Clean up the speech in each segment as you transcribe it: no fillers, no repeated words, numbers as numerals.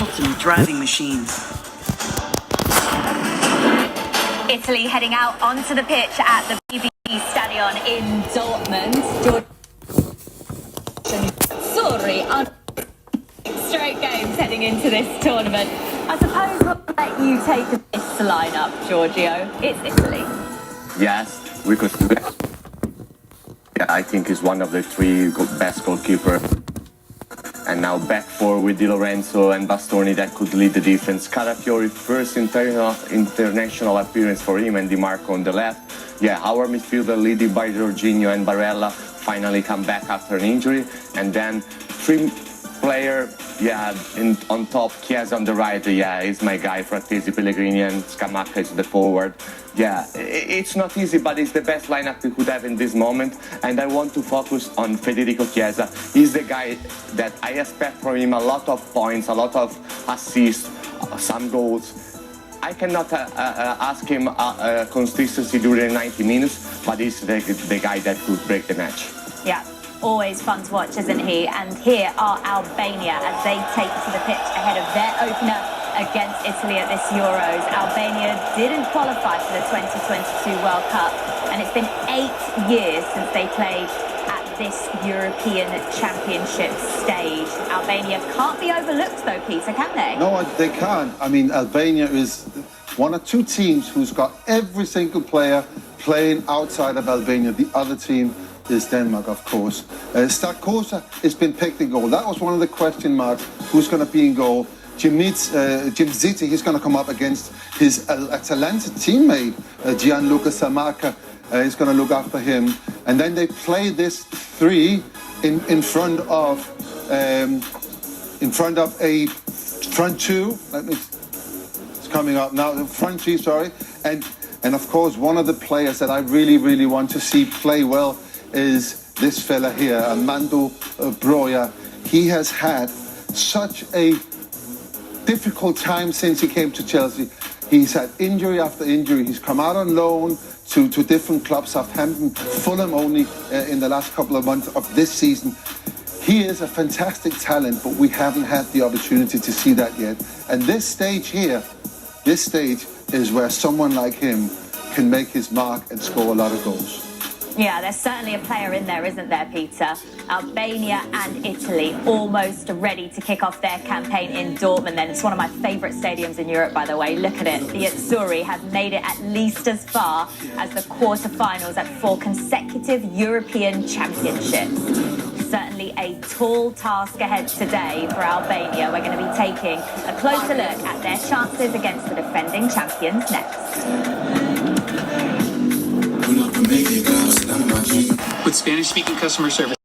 ultimate driving machines. Italy heading out onto the pitch at the BBC Stadion in Dortmund. Sorry, straight games heading into this tournament. I suppose we'll let you take this lineup, Giorgio. It's Italy. Yes, we could do it. Yeah, I think he's one of the three best goalkeepers. And now back four with Di Lorenzo and Bastoni that could lead the defense. Calafiori, first international appearance for him, and Di Marco on the left. Yeah, our midfielder leading by Jorginho and Barella finally come back after an injury. And then three player, on top, Chiesa on the right, he's my guy, Frattesi, Pellegrini, and Scamacca is the forward. Yeah, it's not easy, but it's the best lineup we could have in this moment, and I want to focus on Federico Chiesa. He's the guy that I expect from him a lot of points, a lot of assists, some goals. I cannot ask him consistency during 90 minutes, but he's the guy that could break the match. Yeah. Always fun to watch, isn't he? And here are Albania as they take to the pitch ahead of their opener against Italy at this Euros. Albania didn't qualify for the 2022 World Cup, and it's been 8 years since they played at this European Championship stage. Albania can't be overlooked though, Peter, can they? No, they can't. I mean, Albania is one of two teams who's got every single player playing outside of Albania. The other team is Denmark, of course. Starkosa has been picked in goal. That was one of the question marks. Who's going to be in goal? Jim Ziti, he's going to come up against his Atalanta teammate, Gianluca Samacca. He's going to look after him. And then they play this three in front of a front two. It's coming up now. Front three, sorry. And of course, one of the players that I really want to see play well is this fella here, Armando Broja. He has had such a difficult time since he came to Chelsea. He's had injury after injury. He's come out on loan to different clubs, Southampton, Fulham only in the last couple of months of this season. He is a fantastic talent, but we haven't had the opportunity to see that yet. And this stage here, this stage is where someone like him can make his mark and score a lot of goals. Yeah, there's certainly a player in there, isn't there, Peter? Albania and Italy almost ready to kick off their campaign in Dortmund then. It's one of my favourite stadiums in Europe, by the way. Look at it. The Azzurri have made it at least as far as the quarter-finals at 4 consecutive European Championships. Certainly a tall task ahead today for Albania. We're going to be taking a closer look at their chances against the defending champions next. With Spanish-speaking customer service.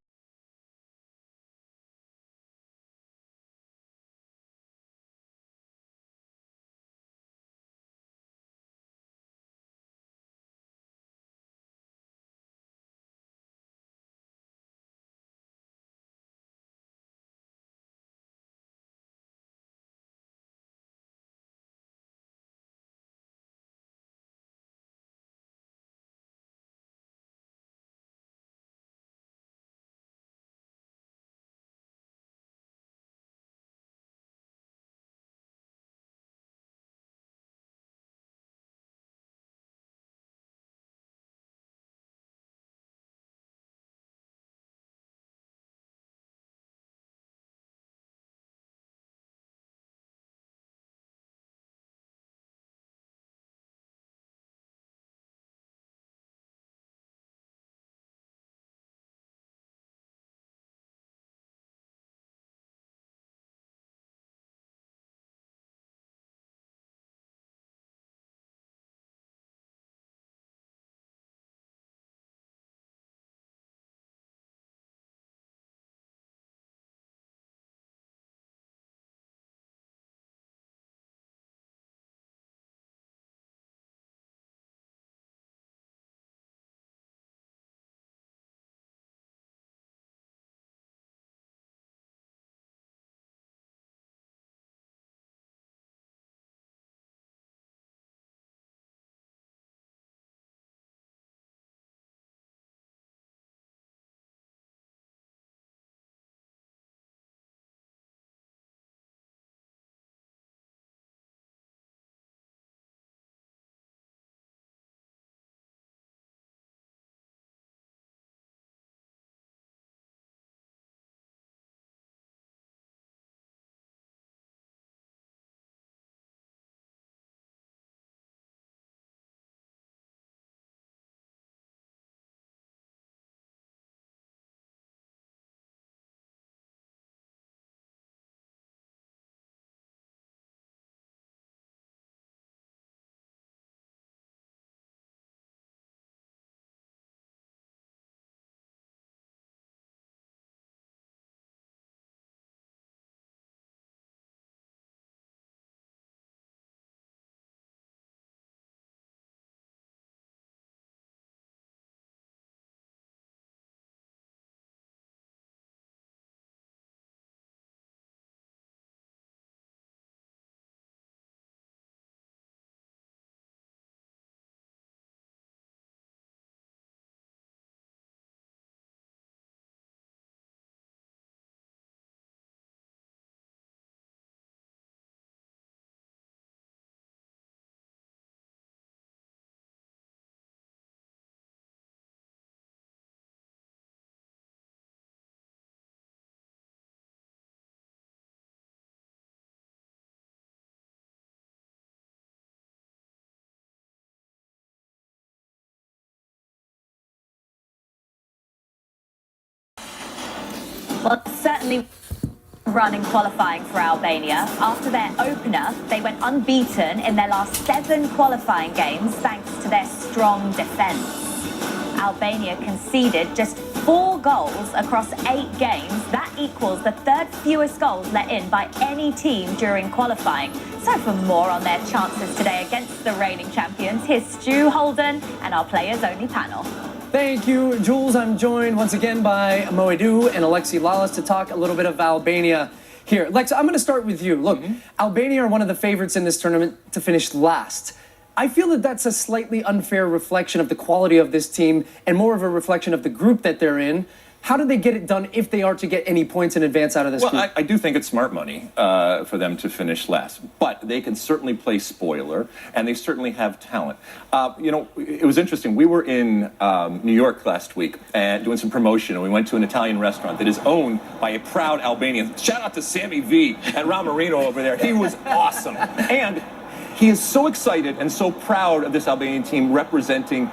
Well, certainly run in qualifying for Albania. After their opener, they went unbeaten in their last 7 qualifying games thanks to their strong defence. Albania conceded just 4 goals across 8 games. That equals the 3rd fewest goals let in by any team during qualifying. So for more on their chances today against the reigning champions, here's Stu Holden and our players-only panel. Thank you, Jules. I'm joined once again by Moedu and Alexi Lalas to talk a little bit of Albania here. Lex, I'm going to start with you. Look, Albania are one of the favorites in this tournament to finish last. I feel that that's a slightly unfair reflection of the quality of this team and more of a reflection of the group that they're in. How do they get it done if they are to get any points in advance out of this group? Well, I do think it's smart money for them to finish last, but they can certainly play spoiler, and they certainly have talent. You know, it was interesting. We were in New York last week and doing some promotion, and we went to an Italian restaurant that is owned by a proud Albanian. Shout out to Sammy V and Ron Marino over there. He was awesome. And he is so excited and so proud of this Albanian team representing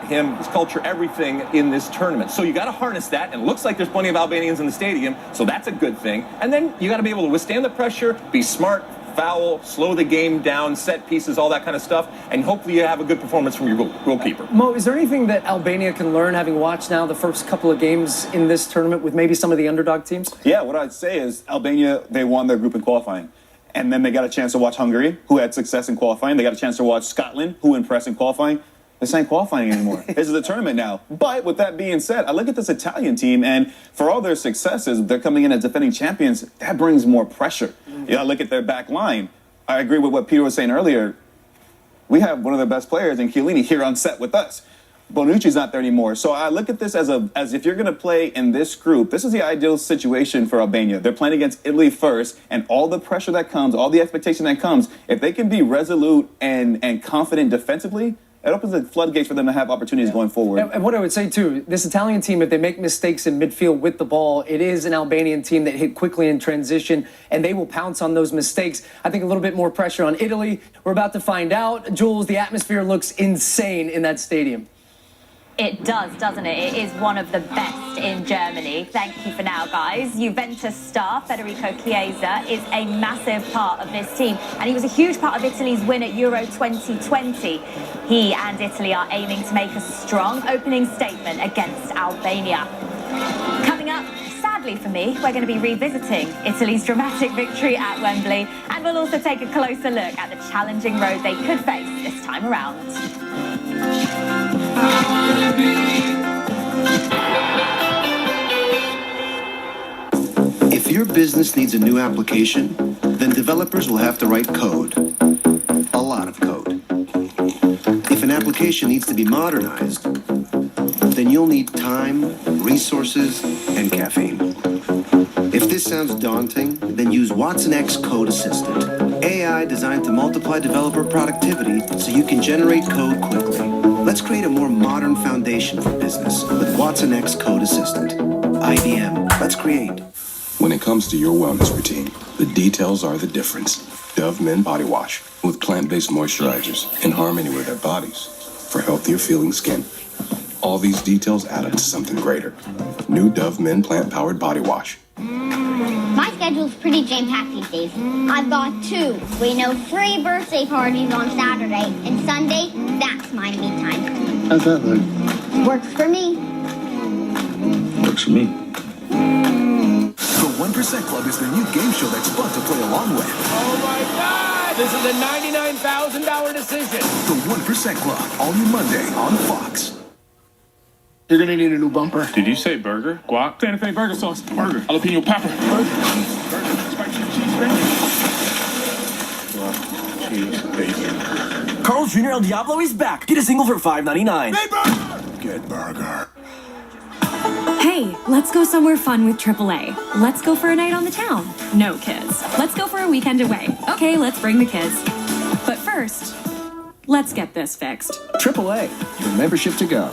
him, his culture, everything in this tournament. So you got to harness that, and it looks like there's plenty of Albanians in the stadium, so that's a good thing. And then you got to be able to withstand the pressure, be smart, foul, slow the game down, set pieces, all that kind of stuff, and hopefully you have a good performance from your goalkeeper. Mo, is there anything that Albania can learn, having watched now the first couple of games in this tournament with maybe some of the underdog teams? Yeah, what I'd say is Albania, they won their group in qualifying. And then they got a chance to watch Hungary, who had success in qualifying. They got a chance to watch Scotland, who impressed in qualifying. This ain't qualifying anymore. This is the tournament now. But with that being said, I look at this Italian team, and for all their successes, they're coming in as defending champions. That brings more pressure. You know, I look at their back line. I agree with what Peter was saying earlier. We have one of the best players in Chiellini here on set with us. Bonucci's not there anymore. So I look at this as if you're going to play in this group, this is the ideal situation for Albania. They're playing against Italy first, and all the pressure that comes, all the expectation that comes, if they can be resolute and confident defensively, it opens the floodgates for them to have opportunities going forward. And what I would say, too, this Italian team, if they make mistakes in midfield with the ball, it is an Albanian team that hit quickly in transition, and they will pounce on those mistakes. I think a little bit more pressure on Italy. We're about to find out. Jules, the atmosphere looks insane in that stadium. It does, doesn't it? It is one of the best in Germany. Thank you for now, guys. Juventus star Federico Chiesa is a massive part of this team, and he was a huge part of Italy's win at Euro 2020. He and Italy are aiming to make a strong opening statement against Albania. Coming up, sadly for me, we're going to be revisiting Italy's dramatic victory at Wembley, and we'll also take a closer look at the challenging road they could face this time around. If your business needs a new application, then developers will have to write code. A lot of code. If an application needs to be modernized, then you'll need time, resources, and caffeine. If this sounds daunting, then use Watson X Code Assistant. AI designed to multiply developer productivity so you can generate code quickly. Let's create a more modern foundation for business with Watson X Code Assistant. IBM, let's create. When it comes to your wellness routine, the details are the difference. Dove Men Body Wash with plant-based moisturizers in harmony with their bodies for healthier feeling skin. All these details add up to something greater. New Dove Men Plant-Powered Body Wash. My schedule's pretty jam-packed these days. I've got 2 free birthday parties on Saturday, and Sunday, that's my me time. How's that look? Works for me. Works for me. The 1% Club is the new game show that's fun to play along with. Oh, my God! This is a $99,000 decision. The 1% Club, all new Monday on Fox. You're gonna need a new bumper. Did you say burger? Guac? Santa Fe burger sauce. Burger. Jalapeno pepper. Burger. Burger. Spicy cheese bacon. Cheese bacon. Carl's Jr. El Diablo is back. Get a single for $5.99. Hey, burger! Get burger. Hey, let's go somewhere fun with AAA. Let's go for a night on the town. No kids. Let's go for a weekend away. Okay, let's bring the kids. But first, let's get this fixed. AAA, your membership to go.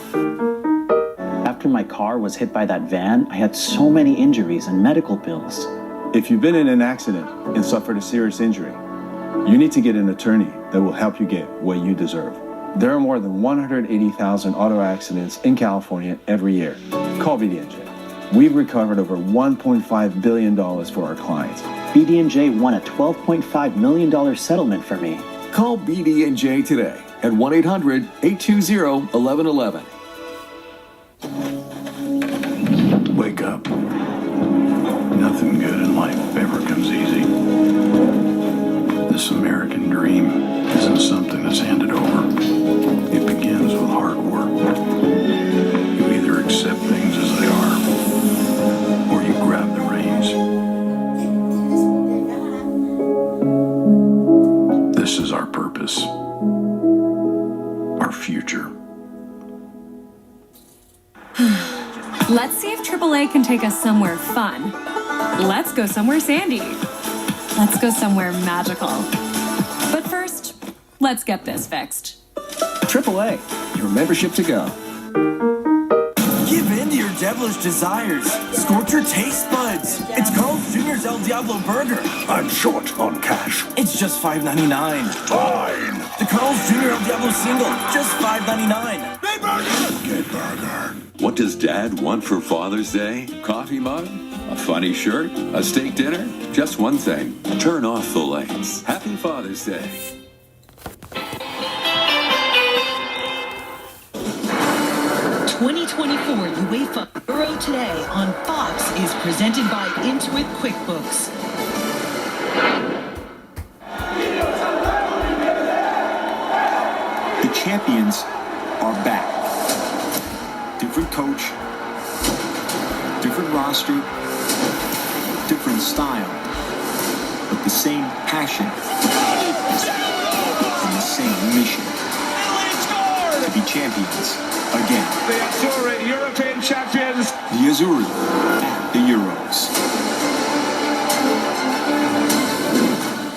After my car was hit by that van, I had so many injuries and medical bills. If you've been in an accident and suffered a serious injury, you need to get an attorney that will help you get what you deserve. There are more than 180,000 auto accidents in California every year. Call VDNJ. We've recovered over $1.5 billion for our clients. BD&J won a $12.5 million settlement for me. Call BD&J today at 1-800-820-1111. Wake up. Nothing good in life ever comes easy. This American dream isn't something that's handed over. It begins with hard work. You either accept things as they are, or you grab the reins. This is our purpose. Our future. Let's see if AAA can take us somewhere fun. Let's go somewhere sandy. Let's go somewhere magical. But first, let's get this fixed. AAA, your membership to go. Give in to your devilish desires. Scorch your taste buds. It's Carl's Jr.'s El Diablo Burger. I'm short on cash. It's just $5.99. Fine. The Carl's Jr. El Diablo single, just $5.99. Big burger. Good burger. What does Dad want for Father's Day? Coffee mug? A funny shirt? A steak dinner? Just one thing. Turn off the lights. Happy Father's Day. UEFA Euro Today on Fox is presented by Intuit QuickBooks. The champions are back. Different coach, different roster, different style, but the same passion and the same mission to be champions again. The Azzurri, European champions. The Azzurri at the Euros.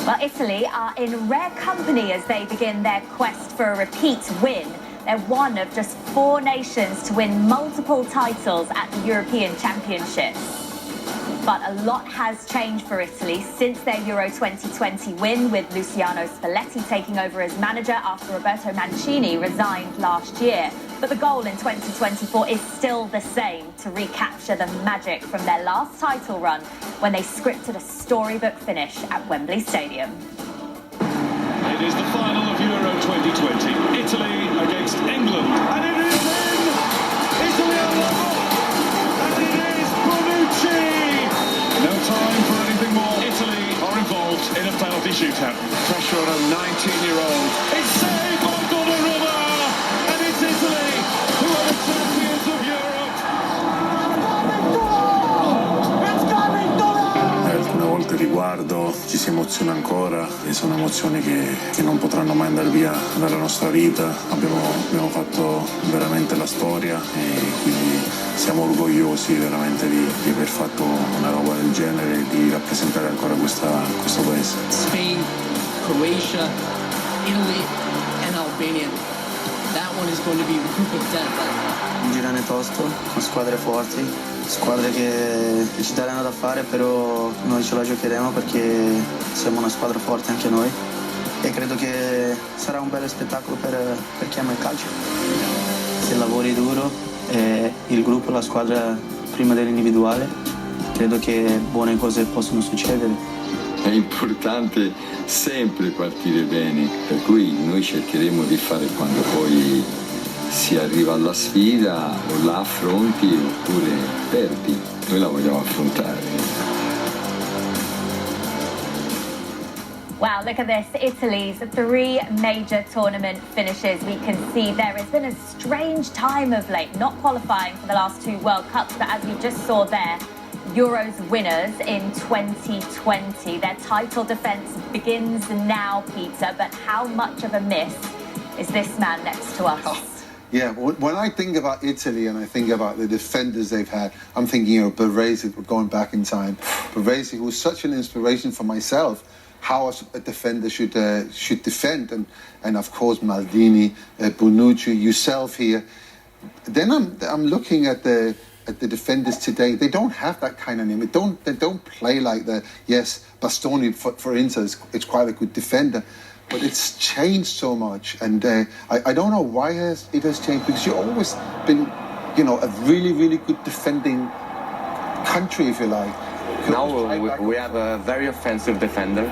Well, Italy are in rare company as they begin their quest for a repeat win. They're one of just 4 nations to win multiple titles at the European Championships. But a lot has changed for Italy since their Euro 2020 win, with Luciano Spalletti taking over as manager after Roberto Mancini resigned last year. But the goal in 2024 is still the same: to recapture the magic from their last title run when they scripted a storybook finish at Wembley Stadium. It is the final of Euro 2020. Italy against England. And it is in! Italy are level! And it is Bonucci! No time for anything more. Italy are involved in a penalty shootout. Pressure on a 19-year-old. It's saved by Donnarumma! And it's Italy who are the champions of Europe! Alcune volte riguardo ci si emoziona ancora e sono emozioni che non potranno mai andare via dalla nostra vita. Abbiamo fatto veramente la storia e quindi siamo orgogliosi veramente di aver fatto una roba del genere e di rappresentare ancora questo paese. Spain, Croatia, Italy and Albania. That one is going to be the group of death. Un girone tosto, con squadre forti, squadre che ci daranno da fare, però noi ce la giocheremo perché siamo una squadra forte anche noi e credo che sarà un bello spettacolo per chi ama il calcio. Se lavori duro, il gruppo, la squadra prima dell'individuale, credo che buone cose possono succedere. È importante sempre partire bene, per cui noi cercheremo di fare quando poi si arriva alla sfida, o la affronti oppure perdi. Noi la vogliamo affrontare. Wow, look at this. Italy's 3 major tournament finishes. We can see there has been a strange time of late, not qualifying for the last 2 World Cups, but as we just saw there, Euros winners in 2020. Their title defence begins now, Peter, but how much of a miss is this man next to us? Yeah, when I think about Italy and I think about the defenders they've had, I'm thinking of Baresi, going back in time. Baresi, who was such an inspiration for myself, how a defender should defend, and of course Maldini, Bonucci, yourself here. Then I'm looking at the defenders today. They don't have that kind of name. They don't play like the, yes, Bastoni for Inter is quite a good defender. But it's changed so much, and I don't know why it has changed, because you've always been, a really, really good defending country, if you like. Now we have a very offensive defender,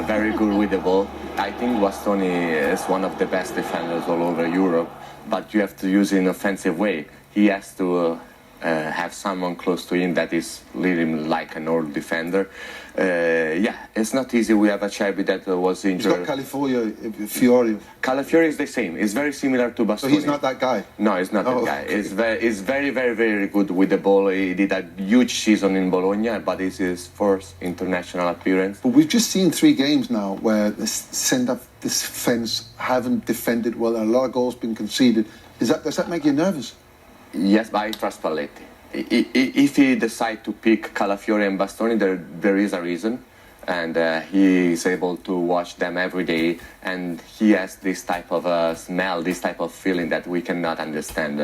very good with the ball. I think Bastoni is one of the best defenders all over Europe, but you have to use it in an offensive way. He has to have someone close to him that is leading like an old defender. Yeah, it's not easy. We have a Cherby that was injured. He's got Fiore. Calafiore is the same. It's very similar to Bastoni. So he's not that guy? No, he's not that guy. Okay. He's very, very, very good with the ball. He did a huge season in Bologna, but it's his first international appearance. But we've just seen 3 games now where the defence haven't defended well, and a lot of goals been conceded. Does that make you nervous? Yes, but I trust Spalletti. If he decides to pick Calafiore and Bastoni, there is a reason, and he is able to watch them every day, and he has this type of smell, this type of feeling that we cannot understand.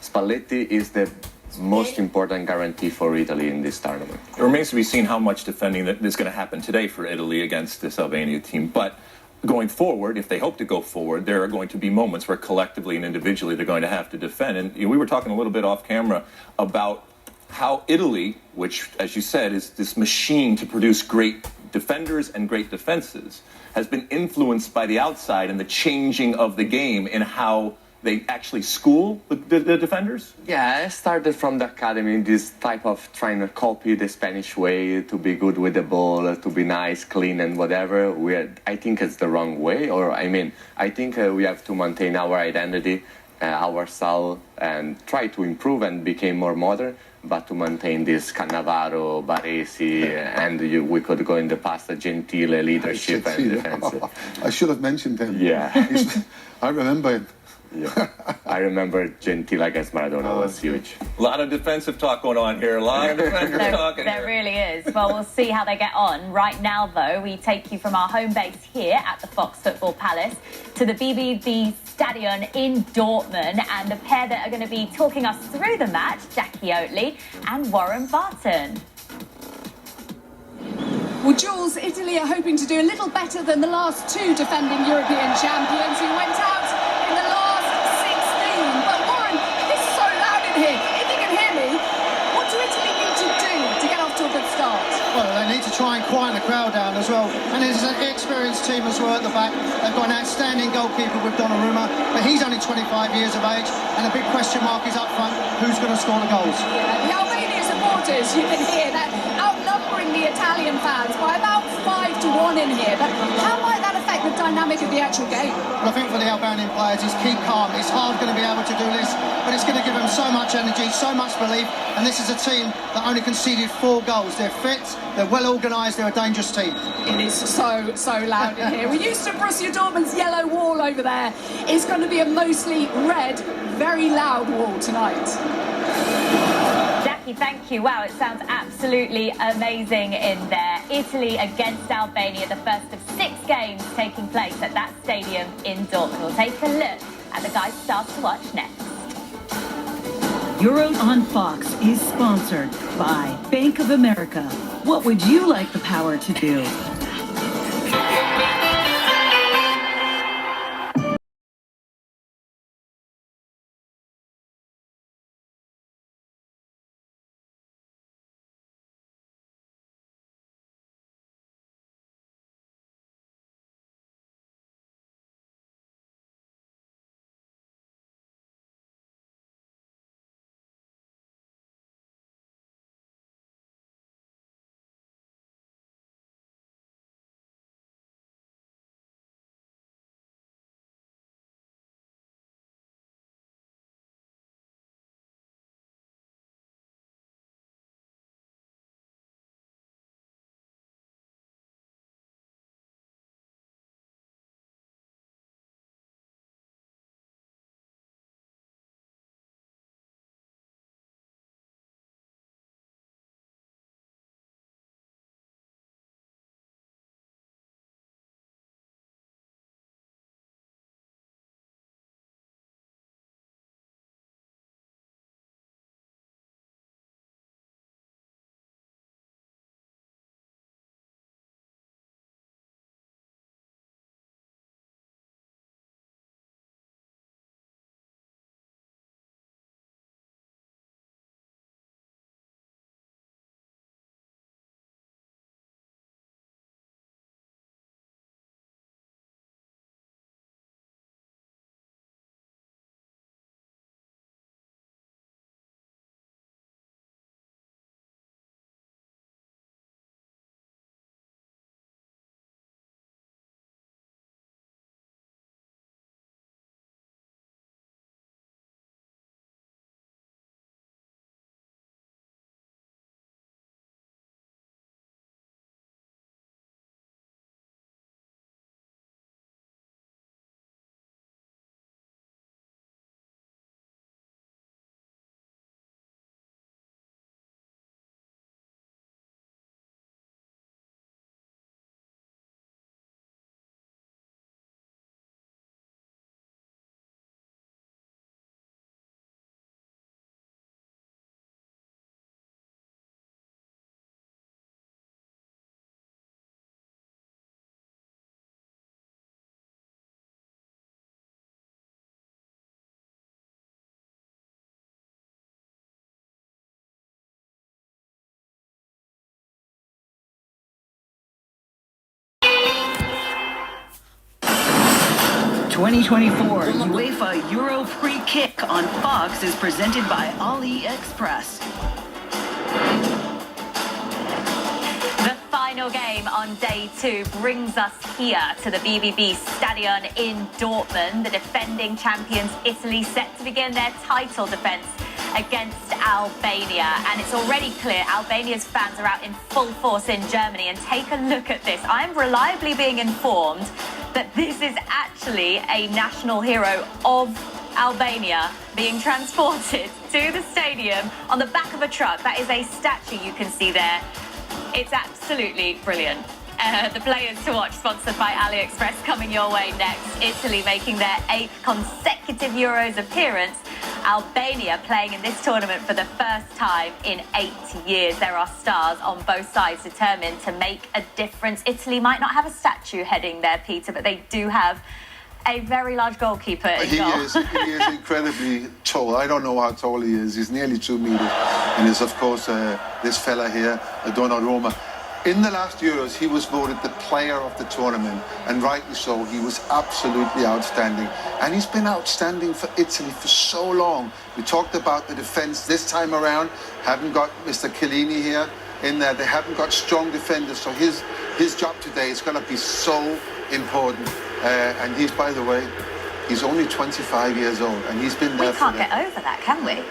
Spalletti is the most important guarantee for Italy in this tournament. It remains to be seen how much defending that is going to happen today for Italy against this Albania team, but going forward, if they hope to go forward, there are going to be moments where collectively and individually they're going to have to defend. And we were talking a little bit off camera about how Italy, which, as you said, is this machine to produce great defenders and great defenses, has been influenced by the outside and the changing of the game in how they actually school the defenders? Yeah, I started from the academy, this type of trying to copy the Spanish way to be good with the ball, to be nice, clean, and whatever. I think it's the wrong way, I think we have to maintain our identity, our style, and try to improve and become more modern, but to maintain this Cannavaro, Baresi, and we could go in the past, the Gentile leadership and defense. I should have mentioned him. Yeah. I remember him. Yeah. I remember Gentile against Maradona was huge. A lot of defensive talk going on here. A lot of defensive talk. There really is. Well, we'll see how they get on. Right now, though, we take you from our home base here at the Fox Football Palace to the BBB Stadion in Dortmund, and the pair that are going to be talking us through the match, Jackie Oatley and Warren Barton. Well, Jules, Italy are hoping to do a little better than the last 2 defending European champions who went out in the last 16. But Warren, it's so loud in here. If you can hear me, what do Italy need to do to get off to a good start? Well, they need to try and quiet the crowd down as well. And there's an experienced team as well at the back. They've got an outstanding goalkeeper with Donnarumma, but he's only 25 years of age. And the big question mark is up front, who's going to score the goals? Yeah, the Albania supporters, you can hear that, outnumbering the Italian fans by about 5-1 in here. But how might that affect the dynamic of the actual game? Well, I think for the Albanian players, it's keep calm. It's hard going to be able to do this, but it's going to give them so much energy, so much belief. And this is a team that only conceded 4 goals. They're fit, they're well organised, they're a dangerous team. It is so loud in here. We're used to Borussia Dortmund's yellow wall over there. It's going to be a mostly red, very loud wall tonight. Jackie, thank you. Wow, it sounds absolutely amazing in there. Italy against Albania, the first of 6 games taking place at that stadium in Dortmund. We'll take a look at the guys' stars to watch next. Euro on Fox is sponsored by Bank of America. What would you like the power to do? 2024 UEFA Euro Free Kick on Fox is presented by AliExpress. The final game on day 2 brings us here to the BBB Stadion in Dortmund. The defending champions Italy set to begin their title defence against Albania. And it's already clear Albania's fans are out in full force in Germany. And take a look at this. I'm reliably being informed that this is actually a national hero of Albania being transported to the stadium on the back of a truck. That is a statue you can see there. It's absolutely brilliant. The players to watch, sponsored by AliExpress, coming your way next. Italy making their 8th consecutive Euros appearance. Albania playing in this tournament for the first time in 8 years. There are stars on both sides determined to make a difference. Italy might not have a statue heading there, Peter, but they do have a very large goalkeeper in goal. He is incredibly tall. I don't know how tall he is. He's nearly 2 meters. And there's, of course, this fella here, Donnarumma. In the last Euros, he was voted the player of the tournament, and rightly so. He was absolutely outstanding. And he's been outstanding for Italy for so long. We talked about the defence this time around. Haven't got Mr. Chiellini here in there. They haven't got strong defenders. So his job today is going to be so important. And he's, by the way, he's only 25 years old, and he's been there. We can't get over that, can we?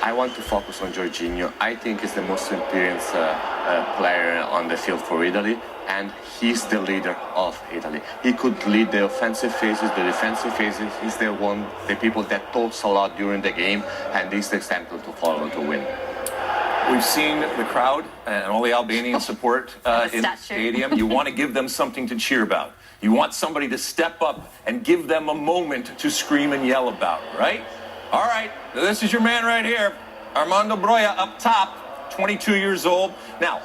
I want to focus on Jorginho. I think he's the most experienced player on the field for Italy, and he's the leader of Italy. He could lead the offensive phases, the defensive phases. He's the people that talks a lot during the game, and he's the example to follow to win. We've seen the crowd and all the Albanian support in the stadium. You want to give them something to cheer about. You want somebody to step up and give them a moment to scream and yell about, right? All right, this is your man right here, Armando Broja up top, 22 years old. Now,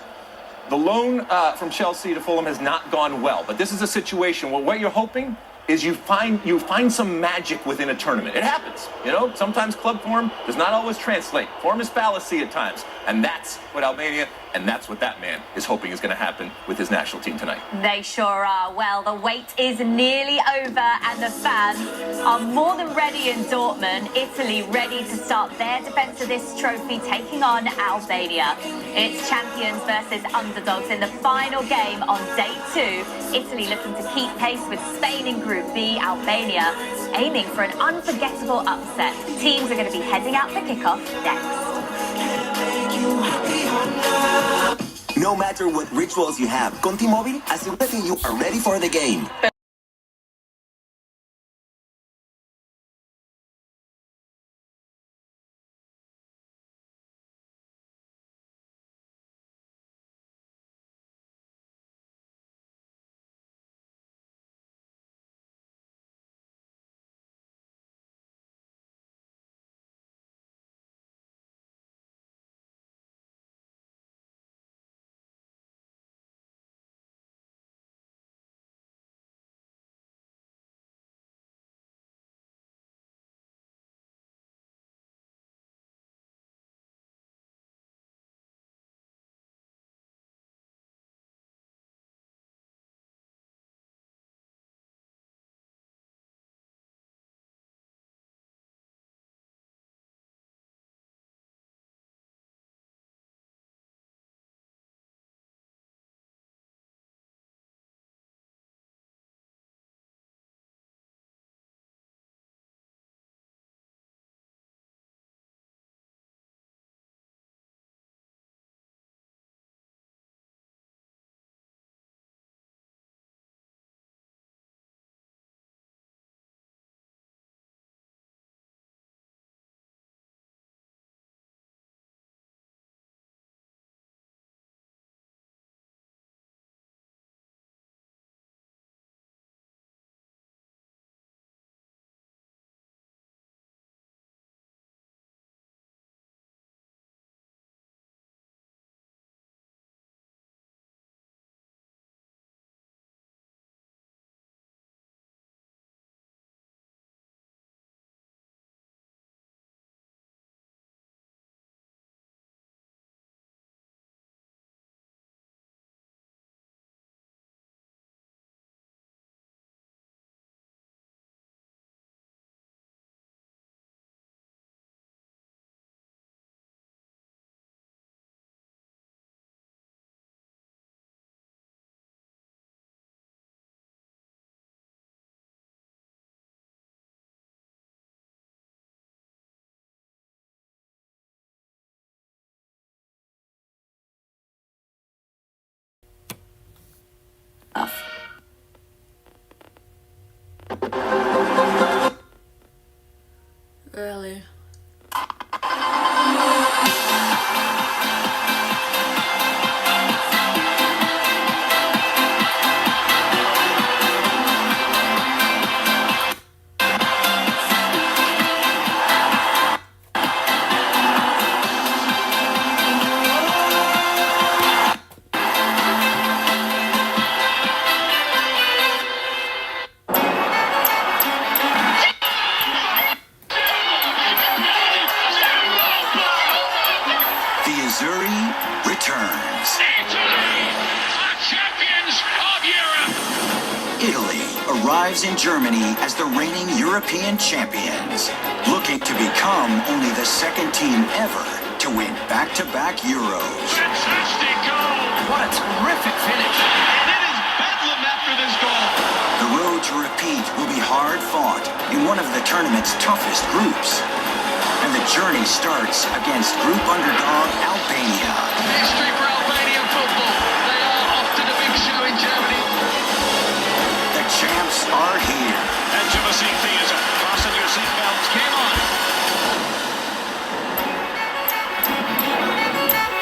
the loan from Chelsea to Fulham has not gone well, but this is a situation where what you're hoping is you find some magic within a tournament. It happens, you know. Sometimes club form does not always translate. Form is fallacy at times, and that's what Albania and that's what that man is hoping is going to happen with his national team tonight. They sure are. Well, the wait is nearly over, and the fans are more than ready in Dortmund. Italy ready to start their defence of this trophy, taking on Albania. It's champions versus underdogs in the final game on day 2. Italy looking to keep pace with Spain in Group B, Albania aiming for an unforgettable upset. Teams are going to be heading out for kickoff next. No matter what rituals you have, con T-Mobile, asegúrate you are ready for the game. arrives in Germany as the reigning European champions, looking to become only the second team ever to win back-to-back Euros. Fantastic goal! What a terrific finish! And it is bedlam after this goal. The road to repeat will be hard-fought in one of the tournament's toughest groups. And the journey starts against group underdog Albania. History for Albanian football. They are off to the big show in Germany. The champs are here. Edge of a seat theatre. Fasten your seatbelts. Game on.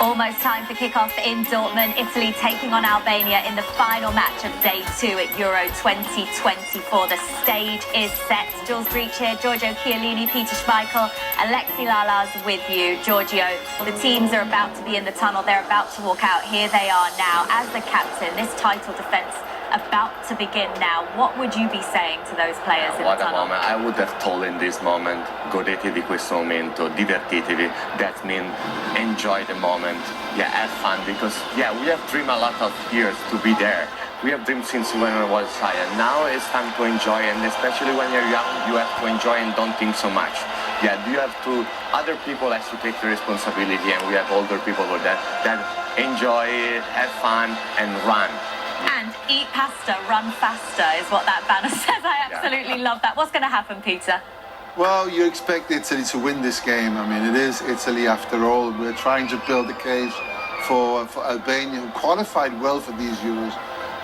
Almost time for kick-off in Dortmund. Italy taking on Albania in the final match of day 2 at Euro 2024. The stage is set. Jules Breach here, Giorgio Chiellini, Peter Schmeichel, Alexi Lalas with you. Giorgio, the teams are about to be in the tunnel. They're about to walk out. Here they are now as the captain. This title defence about to begin now. What would you be saying to those players in the What a tunnel? moment. I would have told in this moment, godetevi questo momento, divertitevi. That means enjoy the moment. Yeah, have fun, because yeah, we have dreamed a lot of years to be there. We have dreamed since when I was a child. Now it's time to enjoy, and especially when you're young, you have to enjoy and don't think so much. Yeah, you have to, other people have to take the responsibility, and we have older people with that enjoy, have fun, and run. And eat pasta, run faster is what that banner says. I absolutely love that. What's going to happen, Peter? Well, you expect Italy to win this game. I mean, it is Italy after all. We're trying to build a case for Albania, who qualified well for these Euros,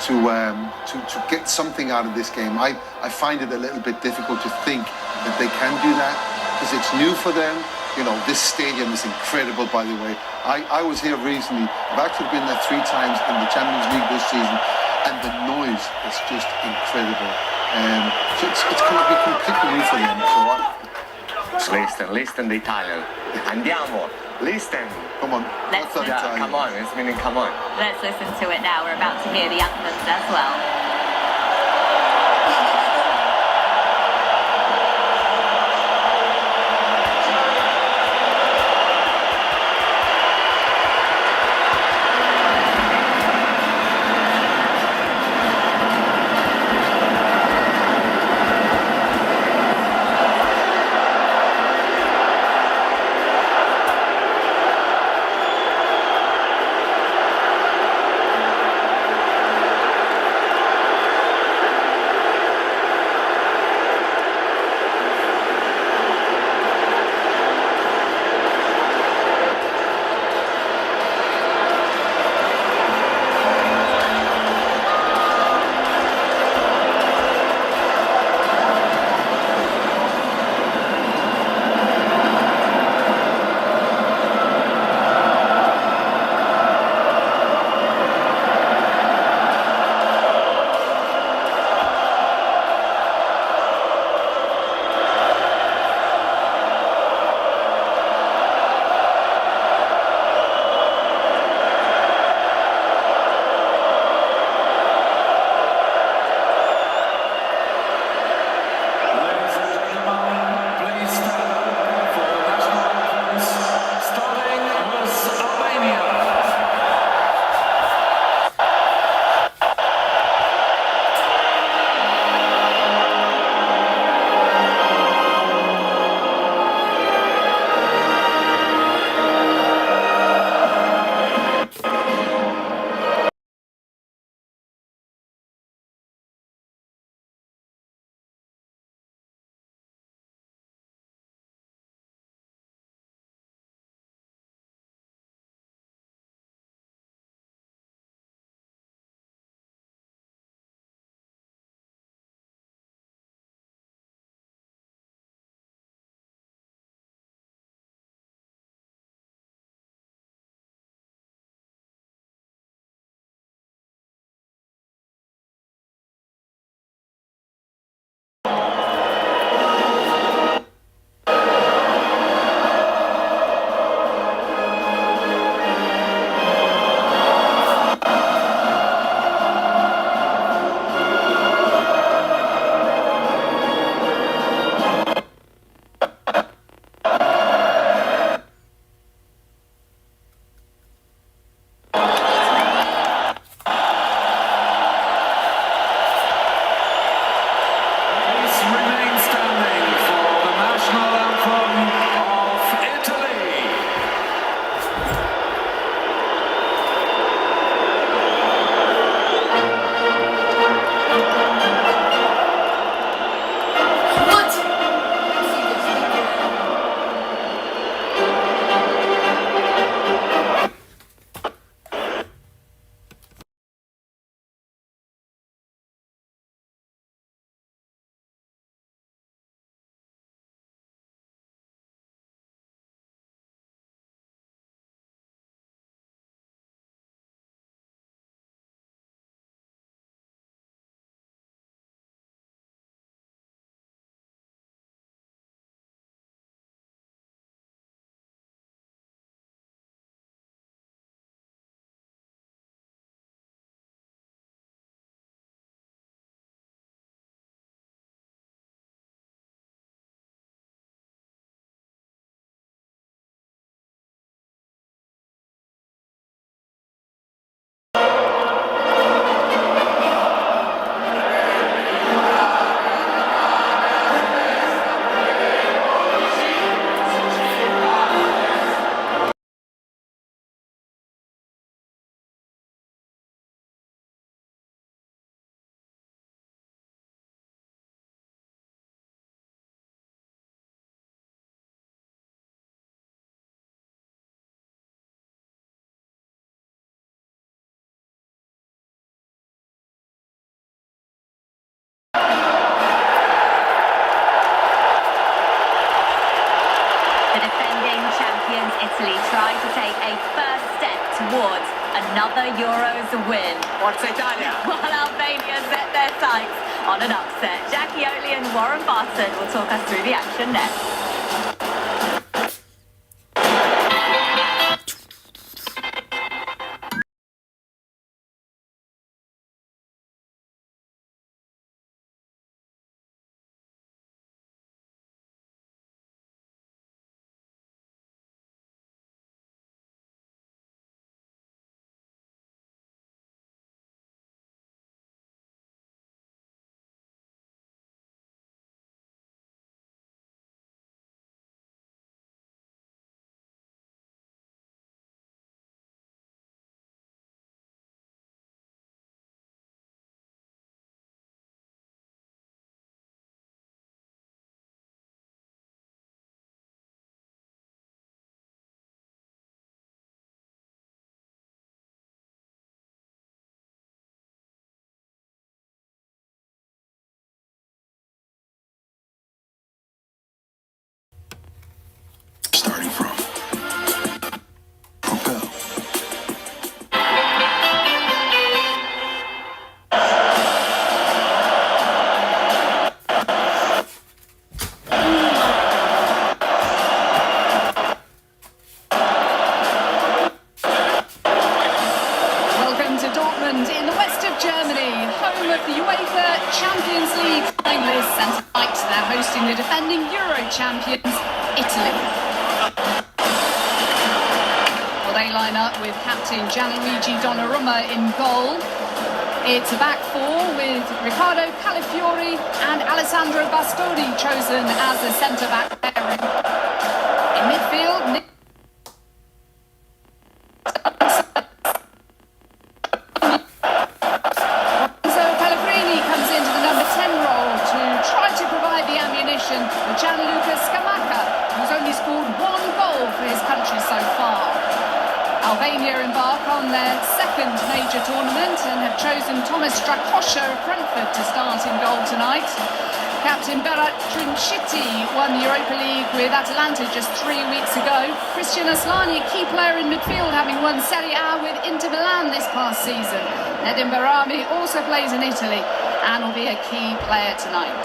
to get something out of this game. I find it a little bit difficult to think that they can do that, because it's new for them. You know, this stadium is incredible, by the way. I was here recently. I've actually been there 3 times in the Champions League this season, and the noise is just incredible. So it's going to be completely new for them. So Listen the Italian. Andiamo, listen. Come on. Let's listen. Yeah, come on, it's meaning come on. Let's listen to it now. We're about to hear the anthems as well. Italy try to take a first step towards another Euros win. Forza Italia! While Albania set their sights on an upset. Jackie Oley and Warren Barton will talk us through the action next. Starting from Propel. Welcome to Dortmund in the west of Germany, home of the UEFA Champions League finalists, and tonight they're hosting the defending Euro champions, Italy. Well, they line up with captain Gianluigi Donnarumma in goal. It's a back four with Riccardo Calafiori and Alessandro Bastoni chosen as the centre-back pairing. In midfield, with Gianluca Scamacca, who's only scored one goal for his country so far. Albania embark on their second major tournament and have chosen Thomas Strakosha of Brentford to start in goal tonight. Captain Berat Trinchiti won the Europa League with Atalanta just 3 weeks ago. Christian Aslani, a key player in midfield, having won Serie A with Inter Milan this past season. Nedim Barami also plays in Italy and will be a key player tonight.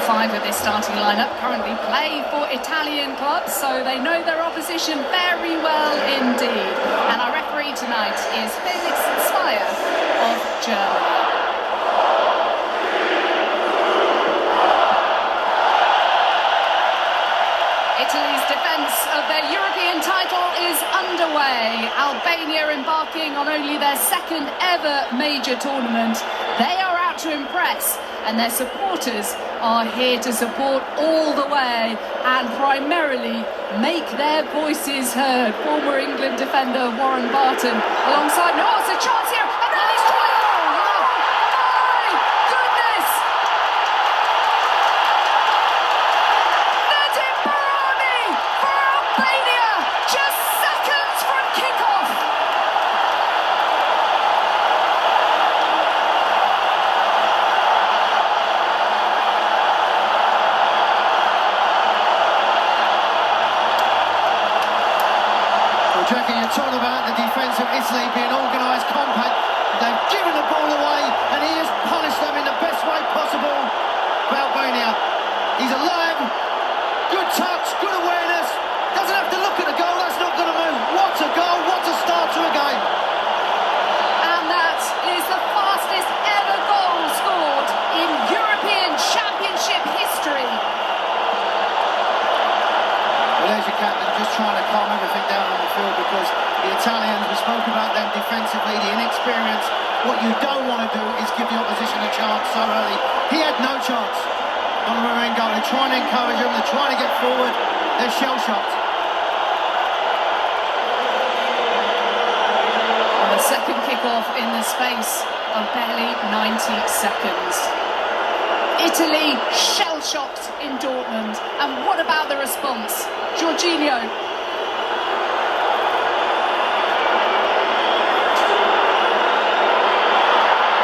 5 of this starting lineup currently play for Italian clubs, so they know their opposition very well indeed. And our referee tonight is Felix Zweier of Germany. Italy's defence of their European title is underway. Albania embarking on only their second ever major tournament. They are out to impress, and their supporters are here to support all the way and primarily make their voices heard. Former England defender Warren Barton alongside, no, it's a chance here, and Ali's trying, oh my goodness! Nedim Barami for Albania, just seconds from kickoff. Jackie, you're talking about the defence of Italy being organised, compact. They've given the ball away, and he has punished them in the best way possible for Albania. He's alive, good touch, good awareness. Doesn't have to look at the goal, that's not going to move. What a goal, what a start to a game. And that is the fastest ever goal scored in European Championship history. Well, there's your captain just trying to calm everything down on the field, because the Italians, we spoke about them defensively, the inexperience. What you don't want to do is give the opposition a chance so early. He had no chance on the Marine goal. They're trying to encourage them, they're trying to get forward, they're shell-shocked. The second kick-off in the space of barely 90 seconds. Italy shell-shocked in Dortmund. And what about the response? Jorginho.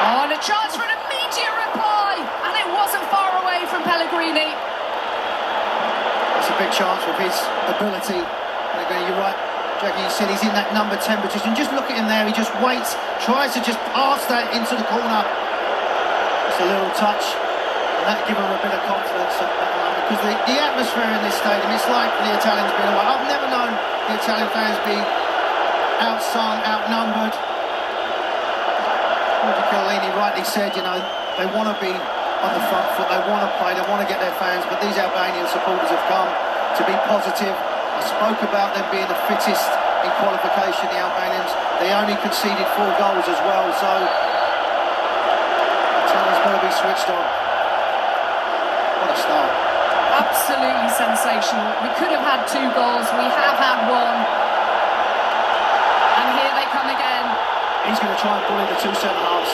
Oh, and a chance for an his ability. And again, you're right, Jackie, you said he's in that number 10 position. Just look at him there, he just waits, tries to just pass that into the corner. Just a little touch, and that give him a bit of confidence because the atmosphere in this stadium, it's like the Italians being away. I've never known the Italian fans be outsung, outnumbered. Roger Chiellini rightly said, you know, they want to be on the front foot, they want to play, they want to get their fans, but these Albanian supporters have come to be positive. I spoke about them being the fittest in qualification, the Albanians. They only conceded 4 goals as well, so the Italians got to be switched on. What a start. Absolutely sensational. We could have had 2 goals, we have had 1. And here they come again. He's going to try and bully the 2 centre-halves.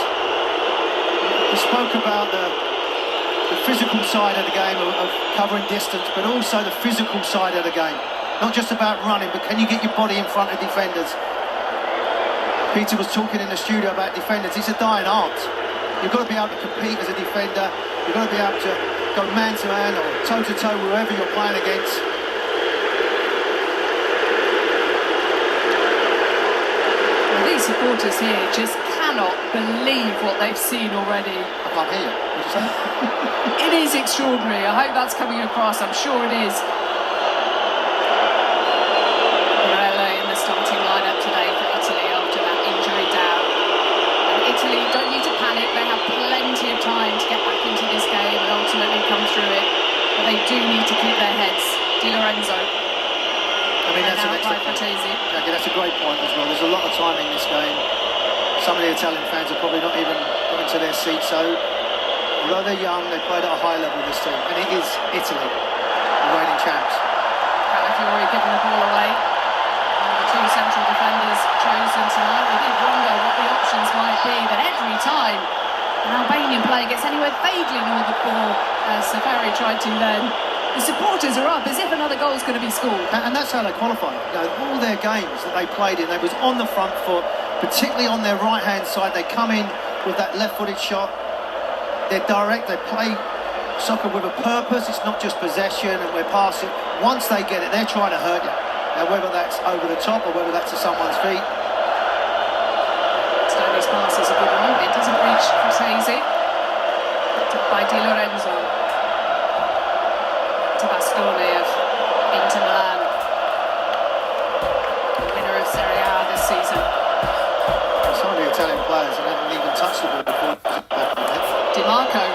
We spoke about the physical side of the game, of covering distance, but also the physical side of the game. Not just about running, but can you get your body in front of defenders? Peter was talking in the studio about defenders. It's a dying art. You've got to be able to compete as a defender. You've got to be able to go man-to-man or toe-to-toe, whoever you're playing against. Well, these supporters here just cannot believe what they've seen already. I can't hear you. What did you say? It is extraordinary. I hope that's coming across. I'm sure it is. Barella in the starting lineup today for Italy after that injury down. And Italy don't need to panic. They have plenty of time to get back into this game and ultimately come through it. But they do need to keep their heads. Di Lorenzo. I mean, that's Jackie, that's a great point as well. There's a lot of time in this game. Some of the Italian fans are probably not even going to their seats. So, although they're young, they played at a high level, this team. And it is Italy, the reigning champs. Calafiori giving the ball away. The 2 central defenders chosen tonight. We did wonder what the options might be, but every time an Albanian player gets anywhere vaguely near the ball, as Safari tried to then, the supporters are up as if another goal is going to be scored. And that's how they qualify. You know, all their games that they played in, they was on the front foot, particularly on their right-hand side. They come in with that left-footed shot. They're direct, they play soccer with a purpose. It's not just possession and we're passing. Once they get it, they're trying to hurt you. Now, whether that's over the top or whether that's to someone's feet. Stoney's pass is a good one. It doesn't reach Cortese. By Di Lorenzo. To Bastoni of Inter Milan. The winner of Serie A this season. Some of the Italian players haven't even touched the ball before. Di Marco